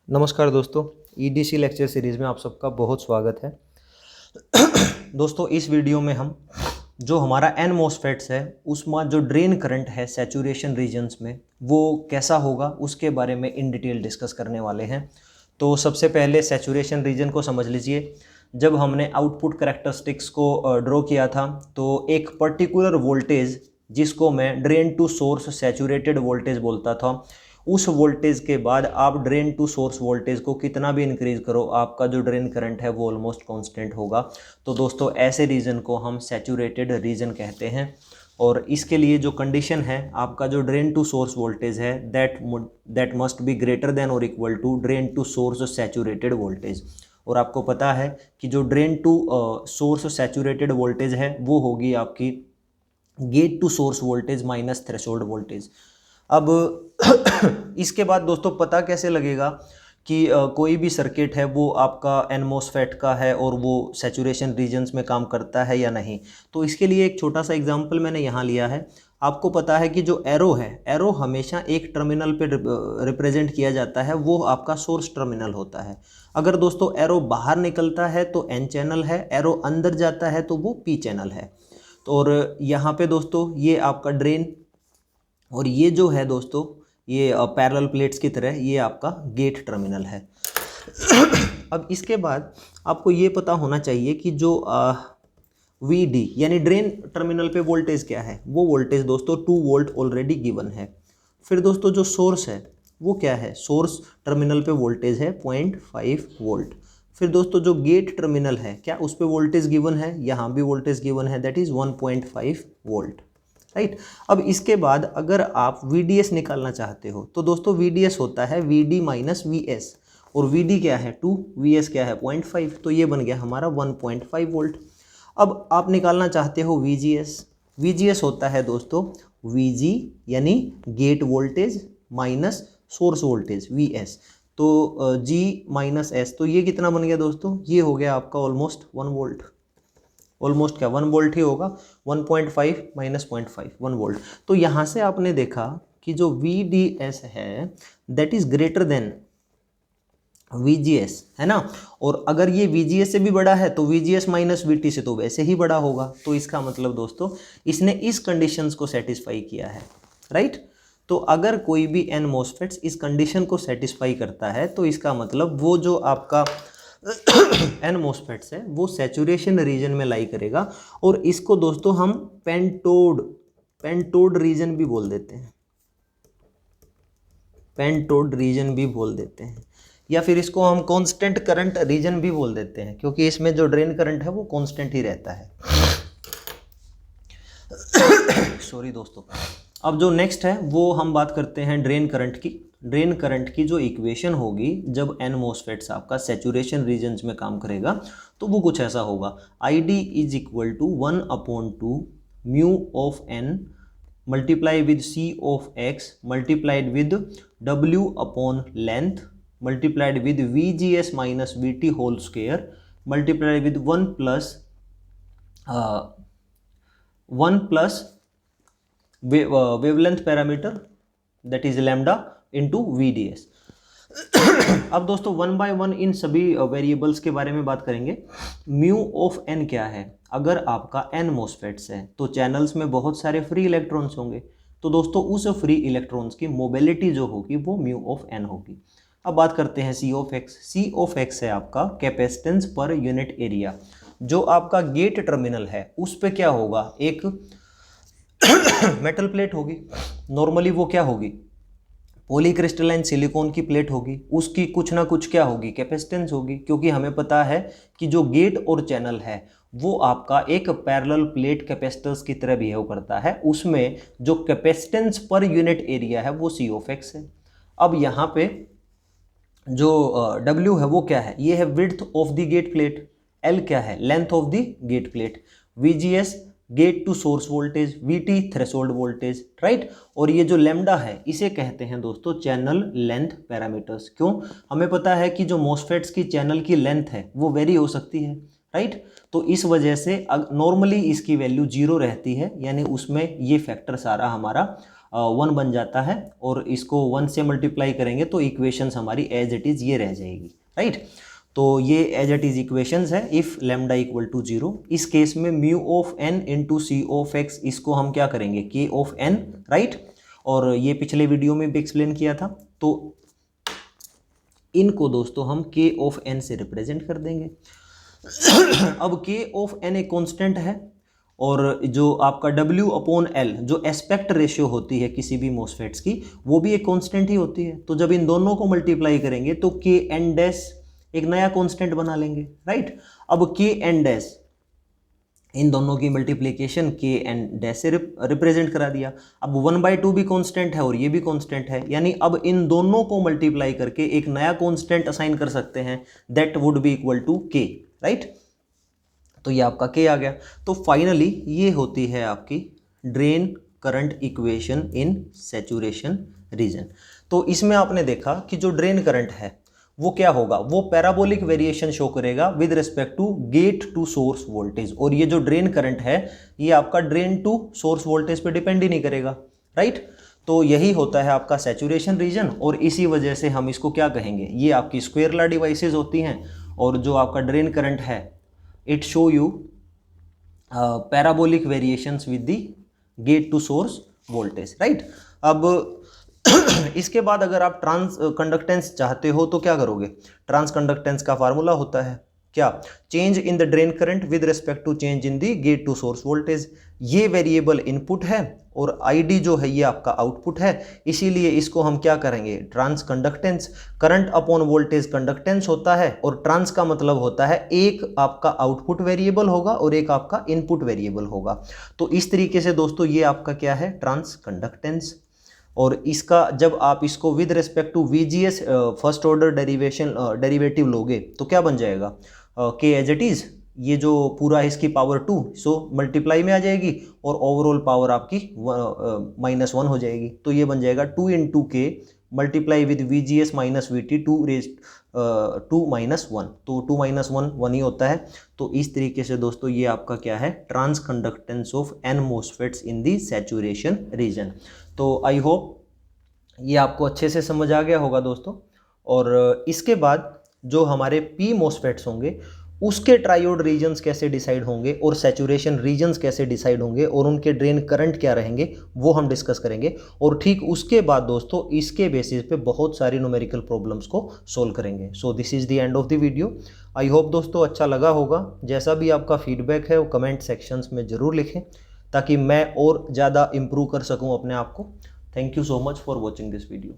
नमस्कार दोस्तों, EDC lecture series में आप सबका बहुत स्वागत है। दोस्तों, इस वीडियो में हम जो हमारा एन मॉसफेट्स है उसमें जो ड्रेन करंट है सैचुरेशन रीजन्स में वो कैसा होगा उसके बारे में इन डिटेल डिस्कस करने वाले हैं। तो सबसे पहले सैचुरेशन रीजन को समझ लीजिए। जब हमने आउटपुट करैक्टरिस्टिक्स को ड्रॉ किया था तो एक पर्टिकुलर वोल्टेज जिसको मैं drain to source saturated voltage बोलता था, उस वोल्टेज के बाद आप ड्रेन टू सोर्स वोल्टेज को कितना भी इंक्रीज करो आपका जो ड्रेन करंट है वो ऑलमोस्ट कांस्टेंट होगा। तो दोस्तों, ऐसे रीजन को हम सैचुरेटेड रीजन कहते हैं। और इसके लिए जो कंडीशन है, आपका जो ड्रेन टू सोर्स वोल्टेज है that must be greater than और equal to drain to source saturated voltage. और आपको पता है कि जो drain to source saturated voltage है वो होगी आपकी gate to source voltage minus threshold voltage. अब इसके बाद दोस्तों पता कैसे लगेगा कि कोई भी सर्किट है वो आपका एन मॉसफेट का है और वो सैचुरेशन रीजन्स में काम करता है या नहीं। तो इसके लिए एक छोटा सा एग्जांपल मैंने यहाँ लिया है। आपको पता है कि जो एरो है, एरो हमेशा एक टर्मिनल पे रिप्रेजेंट किया जाता है, वो आपका सोर्स टर्मिनल होता है। अगर दोस्तों एरो बाहर निकलता है तो एन चैनल है, एरो अंदर जाता है तो वो पी चैनल है। तो और यहाँ पे दोस्तों ये आपका ड्रेन और ये जो है दोस्तों ये पैरेलल प्लेट्स की तरह ये आपका गेट टर्मिनल है। अब इसके बाद आपको ये पता होना चाहिए कि जो VD यानी ड्रेन टर्मिनल पे वोल्टेज क्या है। वो वोल्टेज दोस्तों 2 वोल्ट ऑलरेडी गिवन है। फिर दोस्तों जो सोर्स है वो क्या है, सोर्स टर्मिनल पे वोल्टेज है 0.5 वोल्ट। फिर दोस्तों जो गेट टर्मिनल है, क्या उस पर वोल्टेज गिवन है, यहाँ भी वोल्टेज गिवन है, दैट इज़ 1.5 वोल्ट, राइट। अब इसके बाद अगर आप VDS निकालना चाहते हो तो दोस्तों VDS होता है VD माइनस VS, और VD क्या है 2, VS क्या है 0.5, तो ये बन गया हमारा 1.5 वोल्ट। अब आप निकालना चाहते हो VGS। VGS होता है दोस्तों VG यानी gate voltage minus source voltage VS, तो G माइनस S, तो ये कितना बन गया दोस्तों, ये हो गया आपका ऑलमोस्ट 1 वोल्ट। ऑलमोस्ट क्या 1 वोल्ट ही होगा, 1.5 माइनस 0.5 1 वोल्ट। तो यहाँ से आपने देखा कि जो VDS है that is greater than VGS, है ना। और अगर ये VGS से भी बड़ा है तो VGS माइनस VT से तो वैसे ही बड़ा होगा। तो इसका मतलब दोस्तों इसने इस कंडीशंस को सेटिस्फाई किया है, राइट। तो अगर कोई भी एन मॉसफेट्स इस कंडीशन को सेटिस्फाई करता है तो इसका मतलब वो जो आपका एन मॉसफेट्स है वो सैचुरेशन रीजन में लाई करेगा। और इसको दोस्तों हम पेंटोड रीजन भी बोल देते हैं, पेंटोड रीजन भी बोल देते हैं, या फिर इसको हम कांस्टेंट करंट रीजन भी बोल देते हैं, क्योंकि इसमें जो ड्रेन करंट है वो कांस्टेंट ही रहता है। सॉरी दोस्तों। अब जो नेक्स्ट है वो हम बात करते हैं ड्रेन करंट की। ड्रेन करंट की जो इक्वेशन होगी जब एन मॉसफेट्स आपका सैचुरेशन रीजन्स में काम करेगा तो वो कुछ ऐसा होगा, ID is equal to 1/2 mu of n multiply with C of x multiplied with W upon length multiplied with VGS minus VT whole square multiplied with 1 plus wavelength parameter that is lambda into VDS। अब दोस्तों 1 bye 1 इन सभी variables के बारे में बात करेंगे। Mu of n क्या है, अगर आपका n मॉसफेट्स है तो चैनल्स में बहुत सारे फ्री इलेक्ट्रॉन्स होंगे, तो दोस्तों उस फ्री इलेक्ट्रॉन्स की मोबिलिटी जो होगी वो म्यू ऑफ n होगी। अब बात करते हैं C of x। C of x है आपका कैपेसिटेंस पर यूनिट एरिया। जो आपका गेट टर्मिनल है उस पर क्या होगा, एक मेटल प्लेट होगी। नॉर्मली वो क्या होगी, पॉलीक्रिस्टलाइन सिलिकॉन की प्लेट होगी, उसकी कुछ ना कुछ क्या होगी, कैपेसिटेंस होगी। क्योंकि हमें पता है कि जो गेट और चैनल है वो आपका एक पैरेलल प्लेट कैपेसिटर्स की तरह बिहेव करता है, उसमें जो कैपेसिटेंस पर यूनिट एरिया है वो C ऑफ x है। अब यहाँ पे जो W है वो क्या है, ये है width of the gate plate, L क्या है, length of the gate plate, VGS gate to source voltage, VT threshold voltage, right. और ये जो लैम्डा है इसे कहते हैं दोस्तों चैनल लेंथ पैरामीटर्स। क्यों, हमें पता है कि जो मॉसफेट्स की चैनल की लेंथ है वो वेरी हो सकती है, राइट। तो इस वजह से नॉर्मली इसकी वैल्यू 0 रहती है, यानी उसमें ये फैक्टर सारा हमारा 1 बन जाता है और इसको 1 से मल्टीप्लाई करेंगे तो इक्वेशंस हमारी एज इट इज़ ये रह जाएगी, राइट। तो ये एज इट इज़ इक्वेशंस है इफ़ लैम्डा इक्वल टू 0। इस केस में mu of n into C of x, इसको हम क्या करेंगे k ऑफ n, राइट। और ये पिछले वीडियो में भी एक्सप्लेन किया था। तो इनको दोस्तों हम k ऑफ n से रिप्रेजेंट कर देंगे। अब k ऑफ n एक कांस्टेंट है और जो आपका W अपॉन L जो एस्पेक्ट रेशियो होती है किसी भी मॉसफेट्स की, वो भी एक कांस्टेंट ही होती है। तो जब इन दोनों को मल्टीप्लाई करेंगे तो k n डैश एक नया कांस्टेंट बना लेंगे, राइट। अब k n डैश इन दोनों की मल्टीप्लिकेशन k n डैश से रिप्रेजेंट करा दिया। अब 1/2 भी कांस्टेंट है और ये भी कांस्टेंट है, यानी अब इन दोनों को मल्टीप्लाई करके एक नया कांस्टेंट असाइन कर सकते हैं, that would be equal to k, right. तो ये आपका k आ गया। तो फाइनली ये होती है आपकी drain current equation in saturation region. तो इसमें आपने देखा कि जो ड्रेन करंट है वो क्या होगा, वो पैराबोलिक वेरिएशन शो करेगा with respect to gate to source voltage. और ये जो ड्रेन करंट है ये आपका ड्रेन टू सोर्स वोल्टेज पे डिपेंड ही नहीं करेगा, राइट। तो यही होता है आपका सैचुरेशन रीजन और इसी वजह से हम इसको क्या कहेंगे, ये आपकी स्क्वायर लॉ डिवाइसेस होती हैं। और जो आपका ड्रेन करंट है it show you parabolic variations with the gate to source voltage, right. अब इसके बाद अगर आप ट्रांस कंडक्टेंस चाहते हो तो क्या करोगे, ट्रांस कंडक्टेंस का फार्मूला होता है क्या, change in the drain current with respect to change in the gate to source voltage. ये वेरिएबल इनपुट है और ID जो है ये आपका आउटपुट है, इसीलिए इसको हम क्या करेंगे, transconductance. Current upon voltage conductance होता है और ट्रांस का मतलब होता है एक आपका आउटपुट वेरिएबल होगा और एक आपका इनपुट वेरिएबल होगा। तो इस तरीके से दोस्तों ये आपका क्या है, ट्रांस कंडक्टेंस। और इसका जब आप इसको with respect to VGS first order derivative लोगे तो क्या बन जाएगा, k एज इट इज, ये जो पूरा है इसकी पावर 2, सो मल्टीप्लाई में आ जाएगी और ओवरऑल पावर आपकी -1 हो जाएगी। तो ये बन जाएगा 2 into k multiply with VGS minus VT 2 raise 2 minus 1, तो 2 माइनस 1 1 ही होता है। तो इस तरीके से दोस्तों ये आपका क्या है, transconductance of n MOSFETs in the saturation region. तो आई होप ये आपको अच्छे से समझ आ गया होगा दोस्तों। और इसके बाद जो हमारे P MOSFETs होंगे उसके ट्रायोड रीजन्स कैसे डिसाइड होंगे और सैचुरेशन रीजन्स कैसे डिसाइड होंगे और उनके ड्रेन करंट क्या रहेंगे वो हम डिस्कस करेंगे। और ठीक उसके बाद दोस्तों इसके बेसिस पे बहुत सारी न्यूमेरिकल प्रॉब्लम्स को सोल्व करेंगे। So this is the end of the video. I hope दोस्तों अच्छा लगा होगा। जैसा भी आपका फीडबैक है वो कमेंट सेक्शंस में ज़रूर लिखें ताकि मैं और ज़्यादा इम्प्रूव कर सकूँ अपने आप को। Thank you so much for watching this video.